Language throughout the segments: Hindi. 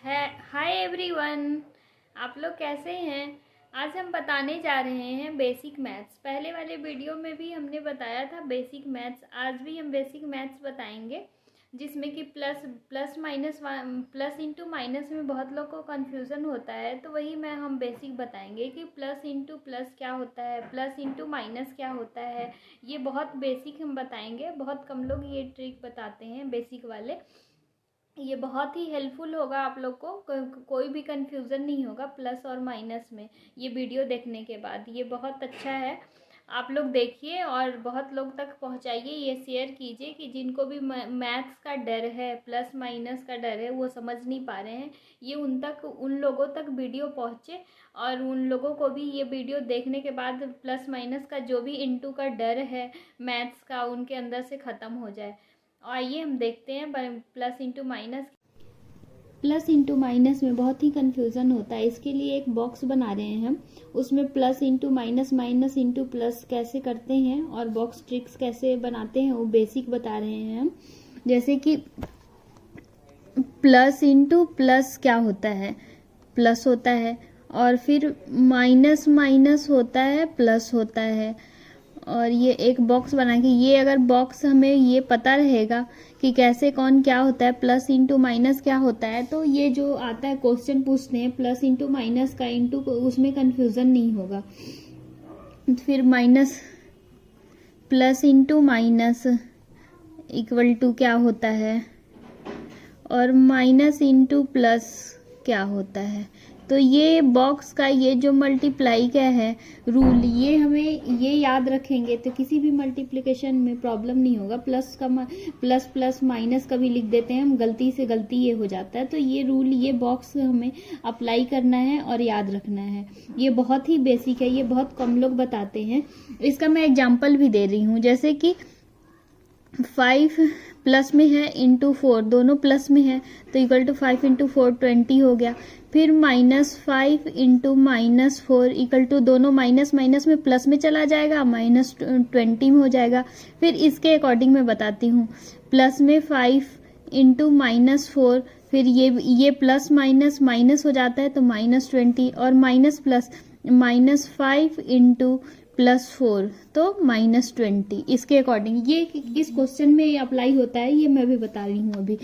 है। हाय एवरीवन, आप लोग कैसे हैं। आज हम बताने जा रहे हैं बेसिक मैथ्स। पहले वाले वीडियो में भी हमने बताया था बेसिक मैथ्स। आज भी हम बेसिक मैथ्स बताएंगे, जिसमें कि plus minus plus into minus में बहुत लोग को कन्फ्यूज़न होता है। तो वही हम बेसिक बताएंगे कि प्लस इंटू प्लस क्या होता है, प्लस इंटू माइनस क्या होता है। ये बहुत बेसिक हम बताएंगे। बहुत कम लोग ये ट्रिक बताते हैं बेसिक वाले। ये बहुत ही हेल्पफुल होगा आप लोग को। कोई भी कन्फ्यूज़न नहीं होगा प्लस और माइनस में। ये वीडियो देखने के बाद ये बहुत अच्छा है। आप लोग देखिए और बहुत लोग तक पहुंचाइए। ये शेयर कीजिए कि जिनको भी मैथ्स का डर है, प्लस माइनस का डर है, वो समझ नहीं पा रहे हैं, ये उन लोगों तक वीडियो पहुंचे। और उन लोगों को भी ये वीडियो देखने के बाद प्लस माइनस का जो भी इंटू का डर है मैथ्स का, उनके अंदर से ख़त्म हो जाए। आइए हम देखते हैं plus into minus. Plus into minus में बहुत ही कन्फ्यूज़न होता है। इसके लिए एक बॉक्स बना रहे हैं हम। उसमें plus into minus, minus into plus कैसे करते हैं और बॉक्स ट्रिक्स कैसे बनाते हैं वो बेसिक बता रहे हैं हम। जैसे कि प्लस इंटू प्लस क्या होता है, प्लस होता है। और फिर माइनस माइनस होता है, प्लस होता है। और ये एक बॉक्स बना के, ये अगर बॉक्स हमें ये पता रहेगा कि कैसे कौन क्या होता है, प्लस इंटू माइनस क्या होता है, तो ये जो आता है क्वेश्चन पूछते हैं प्लस इंटू माइनस का इंटू, उसमें कन्फ्यूज़न नहीं होगा। फिर minus, plus into minus equal to क्या होता है, और माइनस इंटू प्लस क्या होता है। तो ये बॉक्स का ये जो मल्टीप्लाई क्या है रूल, ये हमें ये याद रखेंगे तो किसी भी मल्टीप्लिकेशन में प्रॉब्लम नहीं होगा। प्लस प्लस माइनस का भी लिख देते हैं हम, गलती से गलती ये हो जाता है। तो ये रूल, ये बॉक्स हमें अप्लाई करना है और याद रखना है। ये बहुत ही बेसिक है, ये बहुत कम लोग बताते हैं। इसका मैं एग्जाम्पल भी दे रही हूँ। जैसे कि 5 प्लस में है इंटू 4, दोनों प्लस में है तो इक्वल टू 5 इंटू 4 20 हो गया। फिर -5 इंटू -4 इक्वल टू, दोनों माइनस माइनस में प्लस में चला जाएगा, -20 में हो जाएगा। फिर इसके अकॉर्डिंग मैं बताती हूँ। प्लस में 5 इंटू -4, फिर ये प्लस माइनस माइनस हो जाता है तो -20, और माइनस प्लस -5 इंटू +4 तो -20। इसके अकॉर्डिंग ये इस क्वेश्चन में अप्लाई होता है। ये मैं भी बता रही हूँ अभी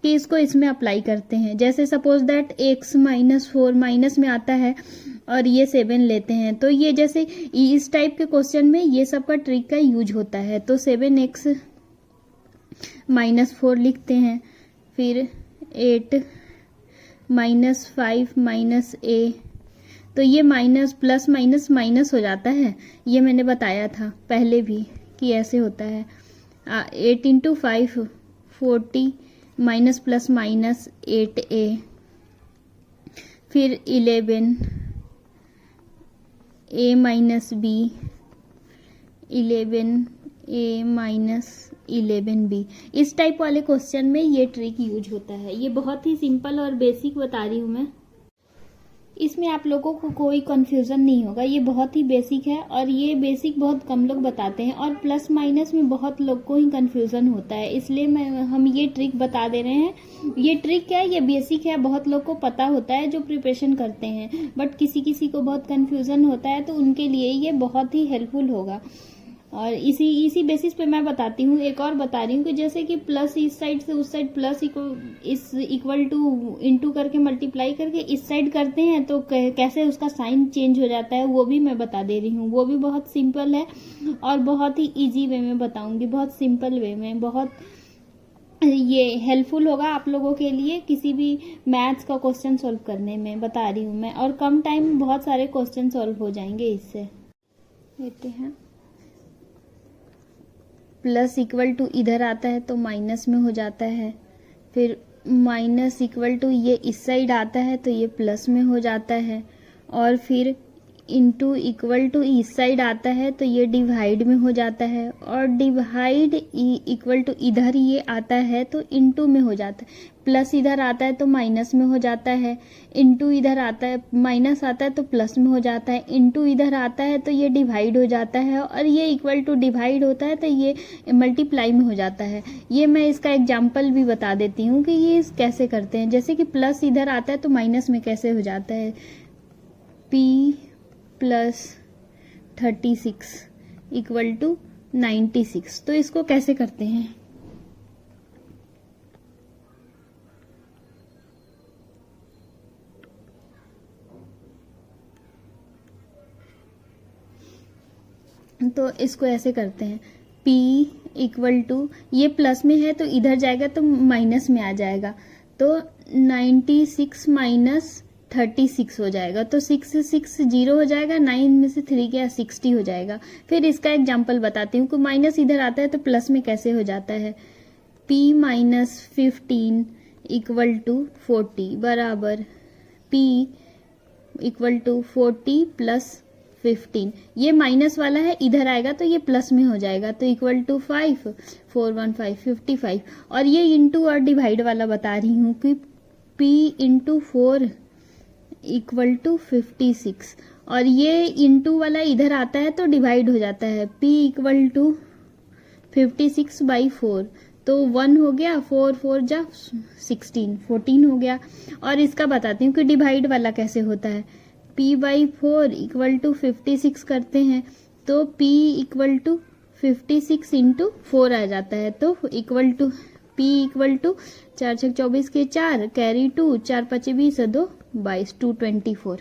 कि इसको इसमें अप्लाई करते हैं। जैसे सपोज दैट x -4 माइनस में आता है और ये 7 लेते हैं, तो ये जैसे इस टाइप के क्वेश्चन में ये सब का ट्रिक का यूज होता है। तो 7x -4 लिखते हैं। फिर 8 -5 -a, तो ये माइनस प्लस माइनस माइनस हो जाता है। ये मैंने बताया था पहले भी कि ऐसे होता है। 8 into 5 40, minus plus minus 8a। फिर 11 a minus b, 11 a minus 11b। इस टाइप वाले क्वेश्चन में ये ट्रिक यूज होता है। ये बहुत ही सिंपल और बेसिक बता रही हूँ मैं। इसमें आप लोगों को कोई कन्फ्यूज़न नहीं होगा। ये बहुत ही बेसिक है और ये बेसिक बहुत कम लोग बताते हैं। और प्लस माइनस में बहुत लोग को ही कन्फ्यूज़न होता है, इसलिए हम ये ट्रिक बता दे रहे हैं। ये ट्रिक क्या है, ये बेसिक है, बहुत लोग को पता होता है जो प्रिपरेशन करते हैं। बट किसी किसी को बहुत कन्फ्यूज़न होता है, तो उनके लिए ये बहुत ही हेल्पफुल होगा। और इसी बेसिस पे मैं बताती हूँ। एक और बता रही हूँ कि जैसे कि प्लस इस साइड से उस side plus equal two into करके मल्टीप्लाई करके इस साइड करते हैं तो कैसे उसका साइन चेंज हो जाता है, वो भी मैं बता दे रही हूँ। वो भी बहुत सिंपल है और बहुत ही ईजी वे में बताऊँगी, बहुत सिंपल वे में। बहुत ये हेल्पफुल होगा आप लोगों के लिए किसी भी मैथ्स का क्वेश्चन सॉल्व करने में, बता रही हूँ मैं। और कम टाइम में बहुत सारे क्वेश्चन सॉल्व हो जाएंगे इससे। लेते हैं प्लस इक्वल टू, इधर आता है तो माइनस में हो जाता है। फिर माइनस इक्वल टू, ये इस साइड आता है तो ये प्लस में हो जाता है। और फिर इंटू इक्वल टू इस साइड आता है तो ये डिवाइड में हो जाता है, और डिवाइड इक्वल टू इधर ये आता है तो इंटू में हो जाता है, प्लस इधर आता है तो माइनस में हो जाता है, इंटू इधर आता है माइनस आता है तो प्लस में हो जाता है, इंटू इधर आता है तो ये डिवाइड हो जाता है, और ये इक्वल टू डिवाइड होता है तो ये मल्टीप्लाई में हो जाता है। ये मैं इसका एग्जाम्पल भी बता देती हूँ कि ये कैसे करते हैं। जैसे कि प्लस इधर आता है तो माइनस में कैसे हो जाता है, p प्लस 36 इक्वल टू 96। तो इसको कैसे करते हैं, तो इसको ऐसे करते हैं, p इक्वल टू ये प्लस में है तो इधर जाएगा तो माइनस में आ जाएगा, तो 96 माइनस 36 हो जाएगा, तो 6 से 6 0 हो जाएगा, 9 में से 3 क्या 60 हो जाएगा। फिर इसका एग्जाम्पल बताती हूँ कि माइनस इधर आता है तो प्लस में कैसे हो जाता है, p माइनस 15 इक्वल टू 40 बराबर p इक्वल टू 40 प्लस 15। ये माइनस वाला है, इधर आएगा तो ये प्लस में हो जाएगा, तो इक्वल टू 5 415 55। और ये इंटू और डिवाइड वाला बता रही हूँ कि p इंटू 4 इक्वल टू 56, और ये इंटू वाला इधर आता है तो डिवाइड हो जाता है, p इक्वल टू 56/4, तो 1 हो गया, 4 4 जा 16 14 हो गया। और इसका बताती हूँ कि डिवाइड वाला कैसे होता है, p/4 इक्वल टू 56 करते हैं तो p इक्वल टू 56 इंटू 4 आ जाता है, तो equal to p equal to 4 6 24 के 4 कैरी 2 4 5 20 2 22 224।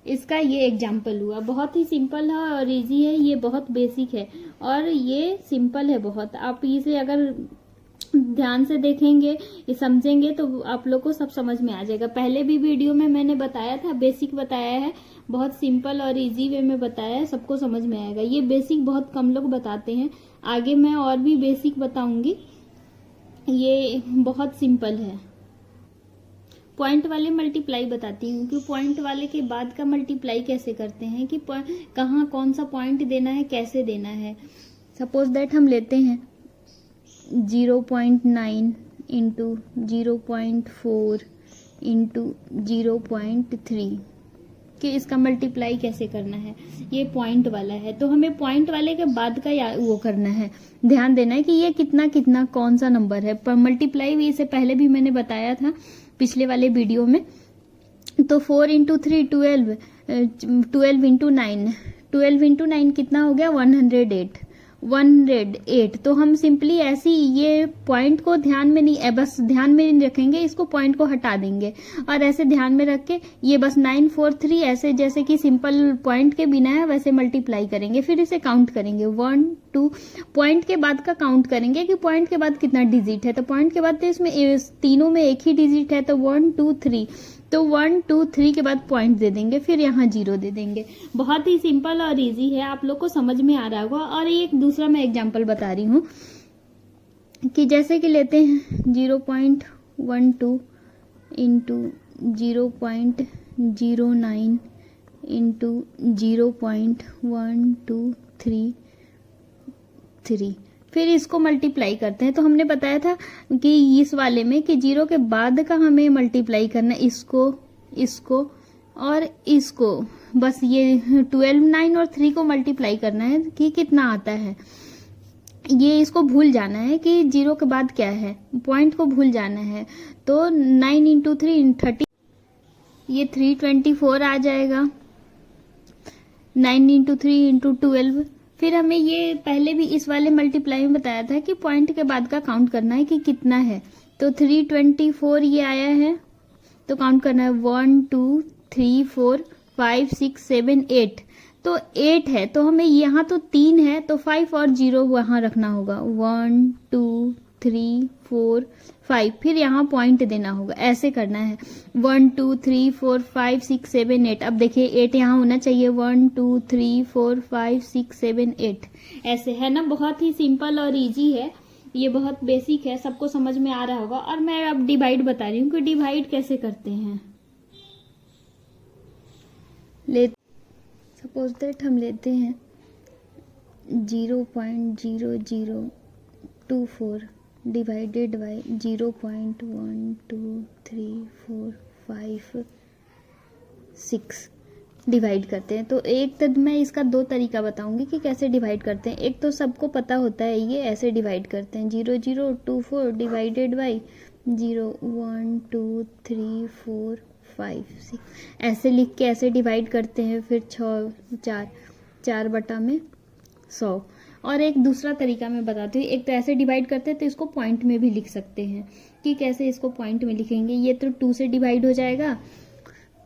इसका ये एग्जाम्पल हुआ, बहुत ही सिंपल है और इजी है, ये बहुत बेसिक है और ये सिंपल है बहुत। आप इसे अगर ध्यान से देखेंगे, ये समझेंगे तो आप लोग को सब समझ में आ जाएगा। पहले भी वीडियो में मैंने बताया था, बेसिक बताया है, बहुत सिंपल और इजी वे में बताया है, सबको समझ में आएगा। ये बेसिक बहुत कम लोग बताते हैं, आगे मैं और भी बेसिक बताऊंगी। ये बहुत सिंपल है। पॉइंट वाले मल्टीप्लाई बताती हूँ कि पॉइंट वाले के बाद का मल्टीप्लाई कैसे करते हैं, कि कहाँ कौन सा पॉइंट देना है, कैसे देना है। सपोज दैट हम लेते हैं 0.9 इंटू 0.4 इंटू 0.3 कि इसका मल्टीप्लाई कैसे करना है। ये पॉइंट वाला है तो हमें पॉइंट वाले के बाद का वो करना है, ध्यान देना है कि ये कितना कितना कौन सा नंबर है। पर मल्टीप्लाई भी इससे पहले भी मैंने बताया था पिछले वाले वीडियो में। तो 4 इंटू 3 12, 12 इंटू 9, 12 इंटू 9 कितना हो गया 108, 108। तो हम सिंपली ऐसी ये पॉइंट को ध्यान में नहीं, बस ध्यान में नहीं रखेंगे, इसको पॉइंट को हटा देंगे और ऐसे ध्यान में रख के ये बस 943 ऐसे जैसे कि सिंपल पॉइंट के बिना है वैसे मल्टीप्लाई करेंगे। फिर इसे काउंट करेंगे 1 2, पॉइंट के बाद का काउंट करेंगे कि पॉइंट के बाद कितना डिजिट है। तो पॉइंट के बाद तो इसमें तीनों में एक ही डिजिट है, तो 1 2 3, तो 1 2 3 के बाद पॉइंट दे देंगे, फिर यहाँ 0 दे देंगे। बहुत ही सिंपल और इजी है, आप लोग को समझ में आ रहा होगा। और एक दूसरा मैं एग्जांपल बता रही हूँ कि जैसे कि लेते हैं 0.12 इंटू 0.09 इंटू 0.123, फिर इसको मल्टीप्लाई करते हैं। तो हमने बताया था कि इस वाले में कि 0 के बाद का हमें मल्टीप्लाई करना है, इसको और इसको, बस ये 12 9 और 3 को मल्टीप्लाई करना है कि कितना आता है। ये इसको भूल जाना है कि 0 के बाद क्या है, पॉइंट को भूल जाना है। तो 9 इंटू 3 30, ये 324 आ जाएगा। 9 इंटू 3 इंटू 12, फिर हमें ये पहले भी इस वाले मल्टीप्लाई में बताया था कि पॉइंट के बाद का काउंट करना है कि कितना है। तो 324 ये आया है, तो काउंट करना है 1 2 3 4 5 6 7 8, तो 8 है। तो हमें यहाँ तो 3 है तो 5 और 0 वहां रखना होगा, 1 2 3 4 5, फिर यहाँ पॉइंट देना होगा। ऐसे करना है 1 2 3 4 5 6 7 8। अब देखिए 8 यहाँ होना चाहिए, 1 2 3 4 5 6 7 8, ऐसे है ना। बहुत ही सिंपल और इजी है, ये बहुत बेसिक है, सबको समझ में आ रहा होगा। और मैं अब डिवाइड बता रही हूँ कि डिवाइड कैसे करते हैं। सपोज दैट हम लेते हैं 0.0024 डिवाइडेड बाई 0.12345 डिवाइड करते हैं। तो एक तो मैं इसका दो तरीका बताऊंगी कि कैसे डिवाइड करते हैं। एक तो सबको पता होता है, ये ऐसे डिवाइड करते हैं 0024 डिवाइडेड बाई 0123456 ऐसे लिख के ऐसे डिवाइड करते हैं। फिर 4/100। और एक दूसरा तरीका मैं बताती हूँ। एक तो ऐसे डिवाइड करते हैं, तो इसको पॉइंट में भी लिख सकते हैं कि कैसे इसको पॉइंट में लिखेंगे। ये तो 2 से डिवाइड हो जाएगा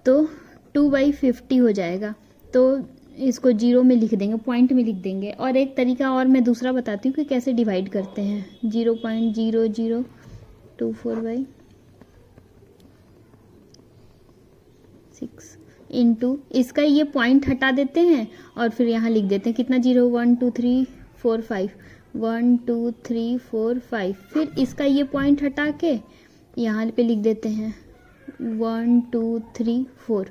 तो 2/50 हो जाएगा, तो इसको 0 में लिख देंगे, पॉइंट में लिख देंगे। और एक तरीका और मैं दूसरा बताती हूँ कि कैसे डिवाइड करते हैं 0.0024/6 इंटू इसका ये पॉइंट हटा देते हैं और फिर यहाँ लिख देते हैं कितना 0 1 2 3 4 5 1 2 3 4 5। फिर इसका ये पॉइंट हटा के यहाँ पे लिख देते हैं 1 2 3 4।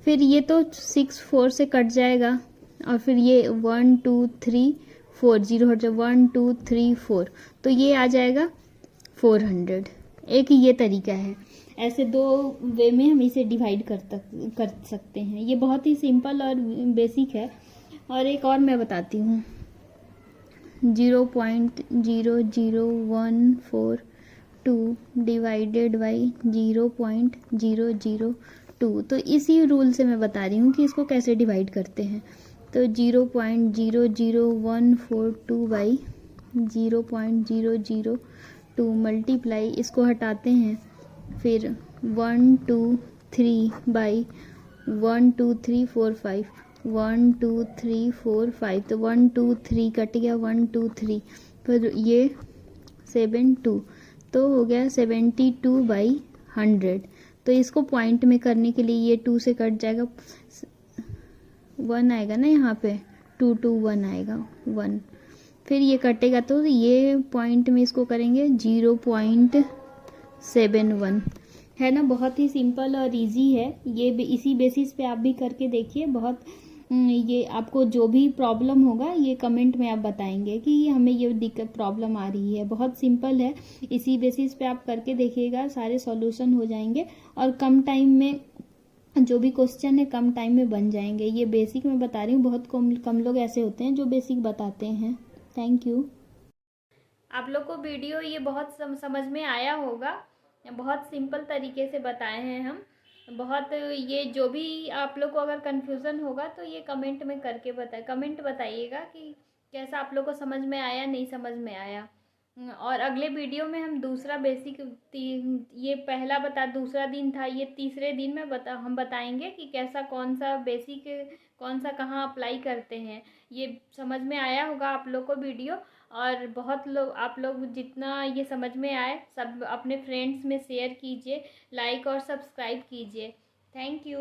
फिर ये तो 6 4 से कट जाएगा और फिर ये 1 2 3 4 0 हट जाए 1 2 3 4, तो ये आ जाएगा 400। एक ये तरीका है। ऐसे दो वे में हम इसे डिवाइड कर सकते हैं। ये बहुत ही सिंपल और बेसिक है। और एक और मैं बताती हूँ 0.00142 डिवाइडेड बाई 0.002। तो इसी रूल से मैं बता रही हूँ कि इसको कैसे डिवाइड करते हैं। तो 0.00142 बाई 0.002 मल्टीप्लाई, इसको हटाते हैं, फिर 1 2 3 बाई 1 2 3 4 5 1 2 3 4 5, तो 1 2 3 कट गया 1 2 3, फिर ये 7 2, तो हो गया 72/100। तो इसको पॉइंट में करने के लिए ये 2 से कट जाएगा, 1 आएगा ना यहाँ पे, 2 2 1 आएगा 1। फिर ये कटेगा तो ये पॉइंट में इसको करेंगे 0.71 है ना। बहुत ही सिंपल और इजी है ये। इसी बेसिस पे आप भी करके देखिए। बहुत ये आपको जो भी प्रॉब्लम होगा ये कमेंट में आप बताएंगे कि हमें ये दिक्कत प्रॉब्लम आ रही है। बहुत सिंपल है, इसी बेसिस पे आप करके देखिएगा, सारे सॉल्यूशन हो जाएंगे और कम टाइम में जो भी क्वेश्चन है कम टाइम में बन जाएंगे। ये बेसिक मैं बता रही हूँ, बहुत कम लोग ऐसे होते हैं जो बेसिक बताते हैं। Thank you. आप लोग को वीडियो ये बहुत समझ में आया होगा। बहुत सिंपल तरीके से बताए हैं हम। बहुत ये जो भी आप लोग को अगर कन्फ्यूज़न होगा तो ये कमेंट में करके कमेंट बताइएगा कि कैसा आप लोग को समझ में आया, नहीं समझ में आया। और अगले वीडियो में हम दूसरा बेसिक, ये पहला दूसरा दिन था, ये तीसरे दिन में हम बताएंगे कि कैसा कौन सा बेसिक कौन सा कहाँ अप्लाई करते हैं। ये समझ में आया होगा आप लोग को वीडियो। और बहुत लोग, आप लोग जितना ये समझ में आए सब अपने फ्रेंड्स में शेयर कीजिए, लाइक और सब्सक्राइब कीजिए। Thank you.